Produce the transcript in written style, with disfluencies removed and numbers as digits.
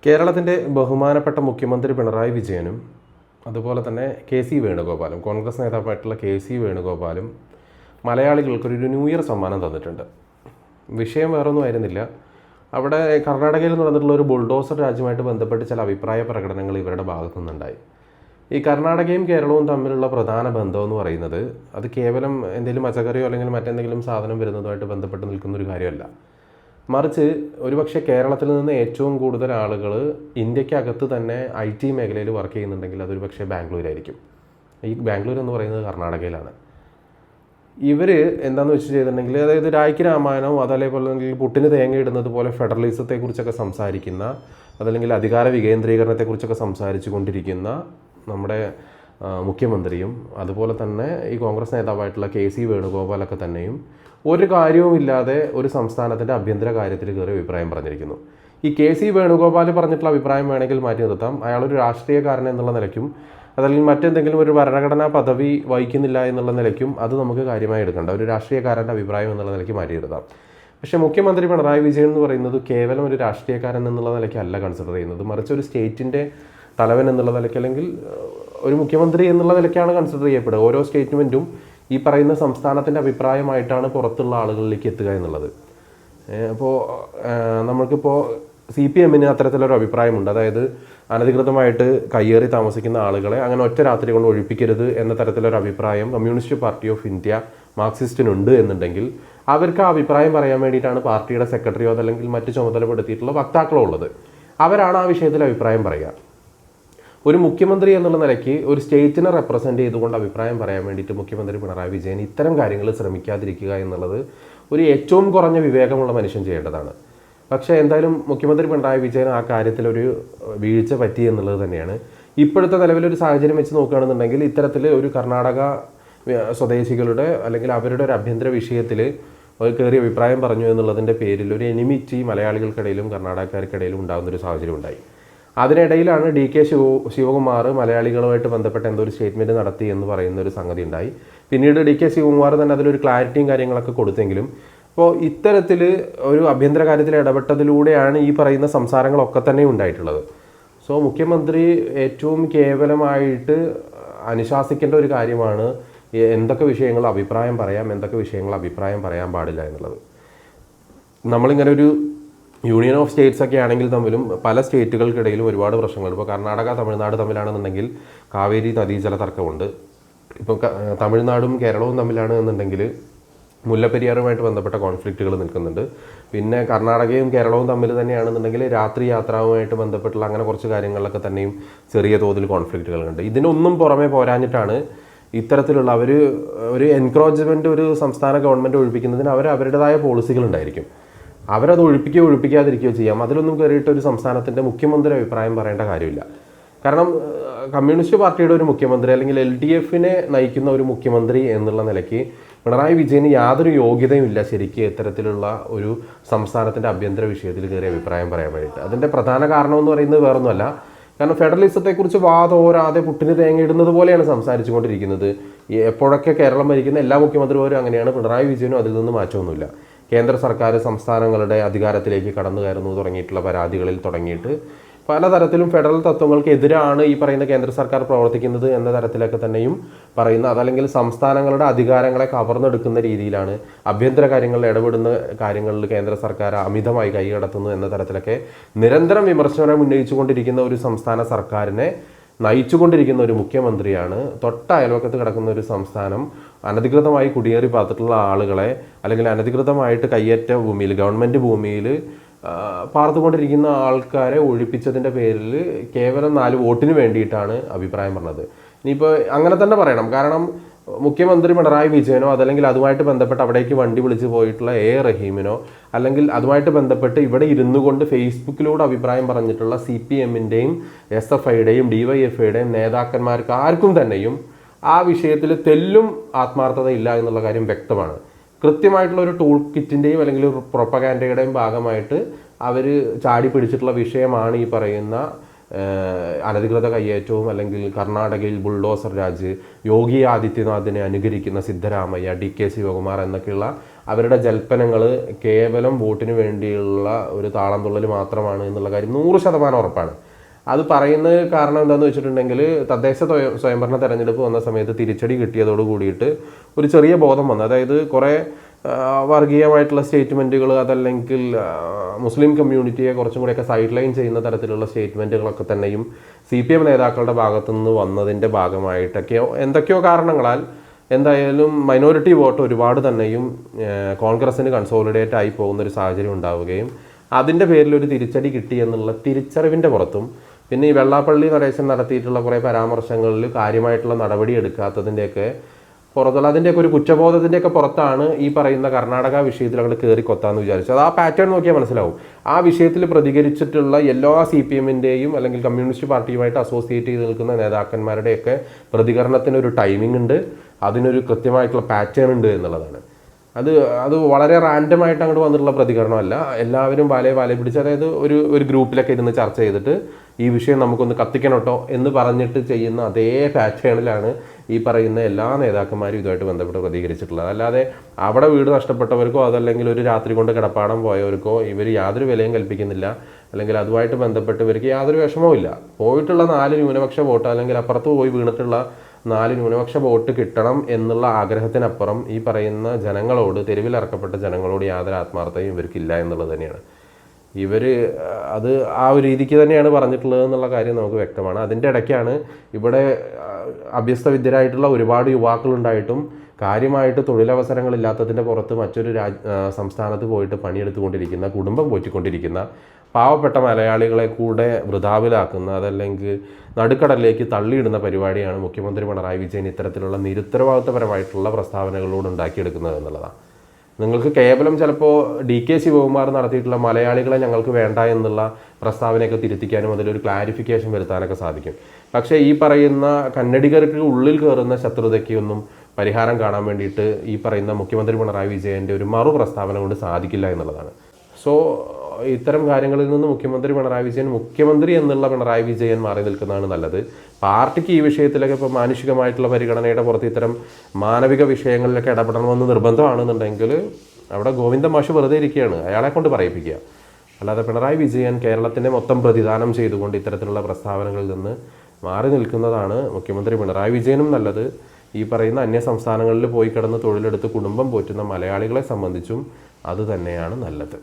കേരളത്തിൻ്റെ ബഹുമാനപ്പെട്ട മുഖ്യമന്ത്രി പിണറായി വിജയനും അതുപോലെ തന്നെ കെ.സി. വേണുഗോപാലും കോൺഗ്രസ് നേതാവായിട്ടുള്ള കെ.സി. വേണുഗോപാലും മലയാളികൾക്കൊരു ന്യൂ ഇയർ സമ്മാനം തന്നിട്ടുണ്ട്. വിഷയം വേറൊന്നും ആയിരുന്നില്ല. അവിടെ കർണാടകയിൽ നടന്നിട്ടുള്ള ഒരു ബുൾഡോസർ രാജ്യമായിട്ട് ബന്ധപ്പെട്ട് ചില അഭിപ്രായ പ്രകടനങ്ങൾ ഇവരുടെ ഭാഗത്തു നിന്നുണ്ടായി. ഈ കർണാടകയും കേരളവും തമ്മിലുള്ള പ്രധാന ബന്ധം എന്ന് പറയുന്നത് അത് കേവലം എന്തെങ്കിലും പച്ചക്കറിയോ അല്ലെങ്കിൽ മറ്റെന്തെങ്കിലും സാധനം വരുന്നതുമായിട്ട് ബന്ധപ്പെട്ട് നിൽക്കുന്ന ഒരു കാര്യമല്ല. മറിച്ച് ഒരുപക്ഷെ കേരളത്തിൽ നിന്ന് ഏറ്റവും കൂടുതൽ ആളുകൾ ഇന്ത്യക്കകത്ത് തന്നെ IT മേഖലയിൽ വർക്ക് ചെയ്യുന്നുണ്ടെങ്കിൽ അതൊരു പക്ഷേ ബാംഗ്ലൂരായിരിക്കും. ഈ ബാംഗ്ലൂർ എന്ന് പറയുന്നത് കർണാടകയിലാണ്. ഇവർ എന്താണെന്ന് വെച്ച് ചെയ്തിട്ടുണ്ടെങ്കിൽ അതായത് രായ്ക്ക് രാമായണം അതേപോലെ പുട്ടിന് തേങ്ങ ഇടുന്നത് പോലെ ഫെഡറലിസത്തെക്കുറിച്ചൊക്കെ സംസാരിക്കുന്ന അതല്ലെങ്കിൽ അധികാര വികേന്ദ്രീകരണത്തെക്കുറിച്ചൊക്കെ സംസാരിച്ചു കൊണ്ടിരിക്കുന്ന നമ്മുടെ മുഖ്യമന്ത്രിയും അതുപോലെ തന്നെ ഈ കോൺഗ്രസ് നേതാവായിട്ടുള്ള കെ.സി. വേണുഗോപാലൊക്കെ തന്നെയും ഒരു കാര്യവുമില്ലാതെ ഒരു സംസ്ഥാനത്തിൻ്റെ ആഭ്യന്തര കാര്യത്തിൽ കയറി അഭിപ്രായം പറഞ്ഞിരിക്കുന്നു. ഈ കെ.സി. വേണുഗോപാൽ പറഞ്ഞിട്ടുള്ള അഭിപ്രായം വേണമെങ്കിൽ മാറ്റി നിർത്താം. അയാളൊരു രാഷ്ട്രീയക്കാരൻ എന്നുള്ള നിലയ്ക്കും അതല്ലെങ്കിൽ മറ്റെന്തെങ്കിലും ഒരു ഭരണഘടനാ പദവി വഹിക്കുന്നില്ല എന്നുള്ള നിലയ്ക്കും അത് നമുക്ക് കാര്യമായി എടുക്കേണ്ട ഒരു രാഷ്ട്രീയക്കാരൻ്റെ അഭിപ്രായം എന്നുള്ള നിലയ്ക്ക് മാറ്റി നിർത്താം. പക്ഷേ മുഖ്യമന്ത്രി പിണറായി വിജയൻ എന്ന് പറയുന്നത് കേവലം ഒരു രാഷ്ട്രീയക്കാരൻ എന്നുള്ള നിലയ്ക്കല്ല കൺസിഡർ ചെയ്യുന്നത്, മറിച്ച് ഒരു സ്റ്റേറ്റിൻ്റെ തലവൻ എന്നുള്ള നിലയ്ക്ക് അല്ലെങ്കിൽ ഒരു മുഖ്യമന്ത്രി എന്നുള്ള നിലയ്ക്കാണ് കൺസിഡർ ചെയ്യപ്പെടുക. ഓരോ സ്റ്റേറ്റ്മെൻറ്റും ഈ പറയുന്ന സംസ്ഥാനത്തിൻ്റെ അഭിപ്രായമായിട്ടാണ് പുറത്തുള്ള ആളുകളിലേക്ക് എത്തുക എന്നുള്ളത്. അപ്പോൾ നമുക്കിപ്പോൾ CPM-ന് അത്തരത്തിലൊരു അഭിപ്രായമുണ്ട്. അതായത് അനധികൃതമായിട്ട് കയ്യേറി താമസിക്കുന്ന ആളുകളെ അങ്ങനെ ഒറ്റ രാത്രി കൊണ്ട് ഒഴിപ്പിക്കരുത് എന്ന തരത്തിലൊരു അഭിപ്രായം കമ്മ്യൂണിസ്റ്റ് പാർട്ടി ഓഫ് ഇന്ത്യ മാർക്സിസ്റ്റിനുണ്ട് എന്നുണ്ടെങ്കിൽ അവർക്ക് ആ അഭിപ്രായം പറയാൻ വേണ്ടിയിട്ടാണ് പാർട്ടിയുടെ സെക്രട്ടറിയോ അതല്ലെങ്കിൽ മറ്റ് ചുമതലപ്പെടുത്തിയിട്ടുള്ള വക്താക്കളോ ഉള്ളത്. അവരാണ് ആ വിഷയത്തിൽ അഭിപ്രായം പറയുക. ഒരു മുഖ്യമന്ത്രി എന്നുള്ള നിലയ്ക്ക് ഒരു സ്റ്റേറ്റിനെ റെപ്രസെൻറ്റ് ചെയ്തുകൊണ്ട് അഭിപ്രായം പറയാൻ വേണ്ടിയിട്ട് മുഖ്യമന്ത്രി പിണറായി വിജയൻ ഇത്തരം കാര്യങ്ങൾ ശ്രമിക്കാതിരിക്കുക എന്നുള്ളത് ഒരു ഏറ്റവും കുറഞ്ഞ വിവേകമുള്ള മനുഷ്യൻ ചെയ്യേണ്ടതാണ്. പക്ഷേ എന്തായാലും മുഖ്യമന്ത്രി പിണറായി വിജയൻ ആ കാര്യത്തിലൊരു വീഴ്ച പറ്റി എന്നുള്ളത് തന്നെയാണ്. ഇപ്പോഴത്തെ നിലവിലൊരു സാഹചര്യം വെച്ച് നോക്കുകയാണെന്നുണ്ടെങ്കിൽ ഇത്തരത്തിൽ ഒരു കർണാടക സ്വദേശികളുടെ അല്ലെങ്കിൽ അവരുടെ ഒരു ആഭ്യന്തര വിഷയത്തിൽ കയറി അഭിപ്രായം പറഞ്ഞു എന്നുള്ളതിൻ്റെ പേരിൽ ഒരു എനിമിറ്റി മലയാളികൾക്കിടയിലും കർണാടകക്കാർക്കിടയിലും ഉണ്ടാകുന്നൊരു സാഹചര്യം ഉണ്ടായി. അതിനിടയിലാണ് DK ശിവകുമാർ മലയാളികളുമായിട്ട് ബന്ധപ്പെട്ട എന്തോ ഒരു സ്റ്റേറ്റ്മെൻറ്റ് നടത്തി എന്ന് പറയുന്ന ഒരു സംഗതി ഉണ്ടായി. പിന്നീട് DK ശിവകുമാർ തന്നെ അതിലൊരു ക്ലാരിറ്റിയും കാര്യങ്ങളൊക്കെ കൊടുത്തെങ്കിലും അപ്പോൾ ഇത്തരത്തിൽ ഒരു ആഭ്യന്തര കാര്യത്തിൽ ഇടപെട്ടതിലൂടെയാണ് ഈ പറയുന്ന സംസാരങ്ങളൊക്കെ തന്നെ ഉണ്ടായിട്ടുള്ളത്. സോ മുഖ്യമന്ത്രി ഏറ്റവും കേവലമായിട്ട് അനുശാസിക്കേണ്ട ഒരു കാര്യമാണ് എന്തൊക്കെ വിഷയങ്ങൾ അഭിപ്രായം പറയാം, എന്തൊക്കെ വിഷയങ്ങൾ അഭിപ്രായം പറയാൻ പാടില്ല എന്നുള്ളത്. നമ്മളിങ്ങനെ ഒരു യൂണിയൻ ഓഫ് സ്റ്റേറ്റ്സ് ഒക്കെ ആണെങ്കിൽ തമ്മിലും പല സ്റ്റേറ്റുകൾക്കിടയിലും ഒരുപാട് പ്രശ്നങ്ങൾ. ഇപ്പോൾ കർണാടക തമിഴ്നാട് തമ്മിലാണെന്നുണ്ടെങ്കിൽ കാവേരി നദീജല തർക്കമുണ്ട്. ഇപ്പോൾ തമിഴ്നാടും കേരളവും തമ്മിലാണ് എന്നുണ്ടെങ്കിൽ മുല്ലപ്പെരിയാറുമായിട്ട് ബന്ധപ്പെട്ട കോൺഫ്ലിക്റ്റുകൾ നിൽക്കുന്നുണ്ട്. പിന്നെ കർണാടകയും കേരളവും തമ്മിൽ തന്നെയാണെന്നുണ്ടെങ്കിൽ രാത്രി യാത്രവുമായിട്ട് ബന്ധപ്പെട്ടുള്ള അങ്ങനെ കുറച്ച് കാര്യങ്ങളിലൊക്കെ തന്നെയും ചെറിയ തോതിൽ കോൺഫ്ലിക്റ്റുകളുണ്ട്. ഇതിനൊന്നും പുറമെ പോരാഞ്ഞിട്ടാണ് ഇത്തരത്തിലുള്ള ഒരു എൻക്രോച്ച്മെൻറ്റ് ഒരു സംസ്ഥാന ഗവൺമെൻറ് ഒഴിപ്പിക്കുന്നതിന് അവരുടേതായ പോളിസികളുണ്ടായിരിക്കും. അവരത് ഒഴിപ്പിക്കാതിരിക്കുകയോ ചെയ്യാം. അതിലൊന്നും കയറിയിട്ട് ഒരു സംസ്ഥാനത്തിൻ്റെ മുഖ്യമന്ത്രി അഭിപ്രായം പറയേണ്ട കാര്യമില്ല. കാരണം കമ്മ്യൂണിസ്റ്റ് പാർട്ടിയുടെ ഒരു മുഖ്യമന്ത്രി അല്ലെങ്കിൽ LDFനെ നയിക്കുന്ന ഒരു മുഖ്യമന്ത്രി എന്നുള്ള നിലയ്ക്ക് പിണറായി വിജയന് യാതൊരു യോഗ്യതയും ഇല്ല ശരിക്കും ഇത്തരത്തിലുള്ള ഒരു സംസ്ഥാനത്തിൻ്റെ ആഭ്യന്തര വിഷയത്തിൽ കയറി അഭിപ്രായം പറയാൻ വേണ്ടിയിട്ട്. അതിൻ്റെ പ്രധാന കാരണമെന്ന് പറയുന്നത് വേറൊന്നുമല്ല, കാരണം ഫെഡറലിസത്തെക്കുറിച്ച് വാതോരാതെ പുട്ടിന് തേങ്ങ ഇടുന്നത് പോലെയാണ് സംസാരിച്ചു കൊണ്ടിരിക്കുന്നത്. എപ്പോഴൊക്കെ കേരളം ഭരിക്കുന്ന എല്ലാ മുഖ്യമന്ത്രിമാരും അങ്ങനെയാണ്. പിണറായി വിജയനും അതിൽ നിന്ന് മാറ്റമൊന്നുമില്ല. കേന്ദ്ര സർക്കാർ സംസ്ഥാനങ്ങളുടെ അധികാരത്തിലേക്ക് കടന്നു കയറുന്നു തുടങ്ങിയിട്ടുള്ള പരാതികളിൽ തുടങ്ങിയിട്ട് പലതരത്തിലും ഫെഡറൽ തത്വങ്ങൾക്ക് എതിരാണ് ഈ പറയുന്ന കേന്ദ്ര സർക്കാർ പ്രവർത്തിക്കുന്നത് എന്ന തരത്തിലൊക്കെ തന്നെയും പറയുന്ന അതല്ലെങ്കിൽ സംസ്ഥാനങ്ങളുടെ അധികാരങ്ങളെ കവർന്നെടുക്കുന്ന രീതിയിലാണ് ആഭ്യന്തര കാര്യങ്ങളിൽ ഇടപെടുന്ന കാര്യങ്ങളിൽ കേന്ദ്ര സർക്കാർ അമിതമായി കൈകടത്തുന്നു എന്ന തരത്തിലൊക്കെ നിരന്തരം വിമർശനം ഉന്നയിച്ചുകൊണ്ടിരിക്കുന്ന ഒരു സംസ്ഥാന സർക്കാരിനെ നയിച്ചുകൊണ്ടിരിക്കുന്ന ഒരു മുഖ്യമന്ത്രിയാണ് തൊട്ട അയൽവക്കത്ത് കിടക്കുന്ന ഒരു സംസ്ഥാനം അനധികൃതമായി കുടിയേറി പാർത്തിട്ടുള്ള ആളുകളെ അല്ലെങ്കിൽ അനധികൃതമായിട്ട് കയ്യേറ്റ ഭൂമിയിൽ ഗവൺമെൻറ് ഭൂമിയിൽ പാർത്തുകൊണ്ടിരിക്കുന്ന ആൾക്കാരെ ഒഴിപ്പിച്ചതിൻ്റെ പേരിൽ കേവലം 4 വോട്ടിന് വേണ്ടിയിട്ടാണ് അഭിപ്രായം പറഞ്ഞത്. ഇനിയിപ്പോൾ അങ്ങനെ തന്നെ പറയണം. കാരണം മുഖ്യമന്ത്രി പിണറായി വിജയനോ അതല്ലെങ്കിൽ അതുമായിട്ട് ബന്ധപ്പെട്ട് അവിടേക്ക് വണ്ടി വിളിച്ച് പോയിട്ടുള്ള റഹീമിനോ അല്ലെങ്കിൽ അതുമായിട്ട് ബന്ധപ്പെട്ട് ഇവിടെ ഇരുന്നു കൊണ്ട് ഫേസ്ബുക്കിലൂടെ അഭിപ്രായം പറഞ്ഞിട്ടുള്ള CPM-ൻ്റെയും SFIയുടെയും DYFIയുടെയും നേതാക്കന്മാർക്ക് ആർക്കും തന്നെയും ആ വിഷയത്തിൽ തെല്ലും ആത്മാർത്ഥതയില്ല എന്നുള്ള കാര്യം വ്യക്തമാണ്. കൃത്യമായിട്ടുള്ള ഒരു ടൂൾ കിറ്റിൻ്റെയും അല്ലെങ്കിൽ ഒരു പ്രൊപ്പഗാൻഡയുടെയും ഭാഗമായിട്ട് അവർ ചാടി പിടിച്ചിട്ടുള്ള വിഷയമാണ് ഈ പറയുന്ന അനധികൃത കയ്യേറ്റവും അല്ലെങ്കിൽ കർണാടകയിൽ ബുൾഡോസർ രാജ്, യോഗി ആദിത്യനാഥിനെ അനുകരിക്കുന്ന സിദ്ധരാമയ്യ, DK ശിവകുമാർ എന്നൊക്കെയുള്ള അവരുടെ ജൽപ്പനങ്ങൾ കേവലം വോട്ടിന് വേണ്ടിയുള്ള ഒരു താളം തുള്ളൽ മാത്രമാണ് എന്നുള്ള കാര്യം 100% ഉറപ്പാണ്. അത് പറയുന്നത് കാരണം എന്താണെന്ന് വെച്ചിട്ടുണ്ടെങ്കിൽ തദ്ദേശ സ്വയംഭരണ തെരഞ്ഞെടുപ്പ് വന്ന സമയത്ത് തിരിച്ചടി കിട്ടിയതോട് കൂടിയിട്ട് ഒരു ചെറിയ ബോധം വന്നു. അതായത് കുറേ വർഗീയമായിട്ടുള്ള സ്റ്റേറ്റ്മെൻറ്റുകൾ, അതല്ലെങ്കിൽ മുസ്ലിം കമ്മ്യൂണിറ്റിയെ കുറച്ചും കൂടെയൊക്കെ സൈഡ് ലൈൻ ചെയ്യുന്ന തരത്തിലുള്ള സ്റ്റേറ്റ്മെൻറ്റുകളൊക്കെ തന്നെയും CPM നേതാക്കളുടെ ഭാഗത്തു നിന്ന് വന്നതിൻ്റെ ഭാഗമായിട്ടൊക്കെയോ എന്തൊക്കെയോ കാരണങ്ങളാൽ എന്തായാലും മൈനോറിറ്റി വോട്ട് ഒരുപാട് തന്നെയും കോൺഗ്രസ്സിന് കൺസോളിഡേറ്റ് ആയി പോകുന്നൊരു സാഹചര്യം ഉണ്ടാവുകയും അതിൻ്റെ പേരിൽ ഒരു തിരിച്ചടി കിട്ടി എന്നുള്ള തിരിച്ചറിവിൻ്റെ പുറത്തും പിന്നെ ഈ വെള്ളാപ്പള്ളി നടേശൻ നടത്തിയിട്ടുള്ള കുറേ പരാമർശങ്ങളിൽ കാര്യമായിട്ടുള്ള നടപടി എടുക്കാത്തതിൻ്റെയൊക്കെ പുറത്തുള്ള അതിൻ്റെയൊക്കെ ഒരു കുറ്റബോധത്തിൻ്റെയൊക്കെ പുറത്താണ് ഈ പറയുന്ന കർണാടക വിഷയത്തിൽ അങ്ങോട്ട് കയറി കൊത്താന്ന് വിചാരിച്ചത്. അത് ആ പാറ്റേൺ നോക്കിയാൽ മനസ്സിലാവും. ആ വിഷയത്തിൽ പ്രതികരിച്ചിട്ടുള്ള എല്ലാ CPMൻ്റെയും അല്ലെങ്കിൽ കമ്മ്യൂണിസ്റ്റ് പാർട്ടിയുമായിട്ട് അസോസിയേറ്റ് ചെയ്ത് നിൽക്കുന്ന നേതാക്കന്മാരുടെയൊക്കെ പ്രതികരണത്തിനൊരു ടൈമിംഗ് ഉണ്ട്, അതിനൊരു കൃത്യമായിട്ടുള്ള പാറ്റേൺ ഉണ്ട് എന്നുള്ളതാണ്. അത് വളരെ റാൻഡമായിട്ട് അങ്ങോട്ട് വന്നിട്ടുള്ള പ്രതികരണമല്ല. എല്ലാവരും വാലയെ പിടിച്ച്, അതായത് ഒരു ഗ്രൂപ്പിലൊക്കെ ഇരുന്ന് ചർച്ച ചെയ്തിട്ട് ഈ വിഷയം നമുക്കൊന്ന് കത്തിക്കണം കേട്ടോ എന്ന് പറഞ്ഞിട്ട് ചെയ്യുന്ന അതേ പാറ്റേണിലാണ് ഈ പറയുന്ന എല്ലാ നേതാക്കന്മാരും ഇതുമായിട്ട് ബന്ധപ്പെട്ട് പ്രതികരിച്ചിട്ടുള്ളത്. അല്ലാതെ അവിടെ വീട് നഷ്ടപ്പെട്ടവർക്കോ അതല്ലെങ്കിൽ ഒരു രാത്രി കൊണ്ട് കിടപ്പാടം പോയവർക്കോ ഇവർ യാതൊരു വിലയും കൽപ്പിക്കുന്നില്ല, അല്ലെങ്കിൽ അതുമായിട്ട് ബന്ധപ്പെട്ട് ഇവർക്ക് യാതൊരു വിഷമവും ഇല്ല. പോയിട്ടുള്ള 4 ന്യൂനപക്ഷ വോട്ട് അല്ലെങ്കിൽ അപ്പുറത്ത് പോയി വീണിട്ടുള്ള 4 ന്യൂനപക്ഷ വോട്ട് കിട്ടണം എന്നുള്ള ആഗ്രഹത്തിനപ്പുറം ഈ പറയുന്ന ജനങ്ങളോട്, തെരുവിലിറക്കപ്പെട്ട ജനങ്ങളോട് യാതൊരു ആത്മാർത്ഥതയും ഇവർക്കില്ല എന്നുള്ളത് തന്നെയാണ്. ഇവർ അത് ആ ഒരു രീതിക്ക് തന്നെയാണ് പറഞ്ഞിട്ടുള്ളത് എന്നുള്ള കാര്യം നമുക്ക് വ്യക്തമാണ്. അതിൻ്റെ ഇടയ്ക്കാണ് ഇവിടെ അഭ്യസ്തവിദ്യരായിട്ടുള്ള ഒരുപാട് യുവാക്കളുണ്ടായിട്ടും കാര്യമായിട്ട് തൊഴിലവസരങ്ങളില്ലാത്തതിൻ്റെ പുറത്ത് മറ്റൊരു സംസ്ഥാനത്ത് പോയിട്ട് പണിയെടുത്തുകൊണ്ടിരിക്കുന്ന, കുടുംബം പോറ്റിക്കൊണ്ടിരിക്കുന്ന പാവപ്പെട്ട മലയാളികളെ കൂടെ വൃഥാവിലാക്കുന്ന, അതല്ലെങ്കിൽ നടുക്കടലിലേക്ക് തള്ളിയിടുന്ന പരിപാടിയാണ് മുഖ്യമന്ത്രി പിണറായി വിജയൻ ഇത്തരത്തിലുള്ള നിരുത്തരവാദിത്തപരമായിട്ടുള്ള പ്രസ്താവനകളോട് ഉണ്ടാക്കിയെടുക്കുന്നത് എന്നുള്ളതാണ്. നിങ്ങൾക്ക് കേവലം ചിലപ്പോൾ DK ശിവകുമാർ നടത്തിയിട്ടുള്ള മലയാളികളെ ഞങ്ങൾക്ക് വേണ്ട എന്നുള്ള പ്രസ്താവനയൊക്കെ തിരുത്തിക്കാനും അതിലൊരു ക്ലാരിഫിക്കേഷൻ വരുത്താനൊക്കെ സാധിക്കും. പക്ഷേ ഈ പറയുന്ന കന്നഡികർക്ക് ഉള്ളിൽ കയറുന്ന ശത്രുതയ്ക്കൊന്നും പരിഹാരം കാണാൻ വേണ്ടിയിട്ട് ഈ പറയുന്ന മുഖ്യമന്ത്രി പിണറായി വിജയൻ്റെ ഒരു മറു പ്രസ്താവന കൊണ്ട് സാധിക്കില്ല എന്നുള്ളതാണ്. സോ ഇത്തരം കാര്യങ്ങളിൽ നിന്ന് മുഖ്യമന്ത്രി എന്നുള്ള പിണറായി വിജയൻ മാറി നിൽക്കുന്നതാണ് നല്ലത്. പാർട്ടിക്ക് ഈ വിഷയത്തിലൊക്കെ ഇപ്പോൾ മാനുഷികമായിട്ടുള്ള പരിഗണനയുടെ പുറത്ത് ഇത്തരം മാനവിക വിഷയങ്ങളിലൊക്കെ ഇടപെടണമെന്ന് നിർബന്ധമാണെന്നുണ്ടെങ്കിൽ അവിടെ ഗോവിന്ദ മാഷ് വെറുതെ ഇരിക്കുകയാണ്, അയാളെ കൊണ്ട് പറയിപ്പിക്കുക. അല്ലാതെ പിണറായി വിജയൻ കേരളത്തിനെ മൊത്തം പ്രതിദാനം ചെയ്തുകൊണ്ട് ഇത്തരത്തിലുള്ള പ്രസ്താവനകളിൽ നിന്ന് മാറി നിൽക്കുന്നതാണ് മുഖ്യമന്ത്രി പിണറായി വിജയനും നല്ലത്. ഈ പറയുന്ന അന്യ സംസ്ഥാനങ്ങളിൽ പോയി കിടന്ന് തൊഴിലെടുത്ത് കുടുംബം പോറ്റുന്ന മലയാളികളെ സംബന്ധിച്ചും അത് തന്നെയാണ് നല്ലത്.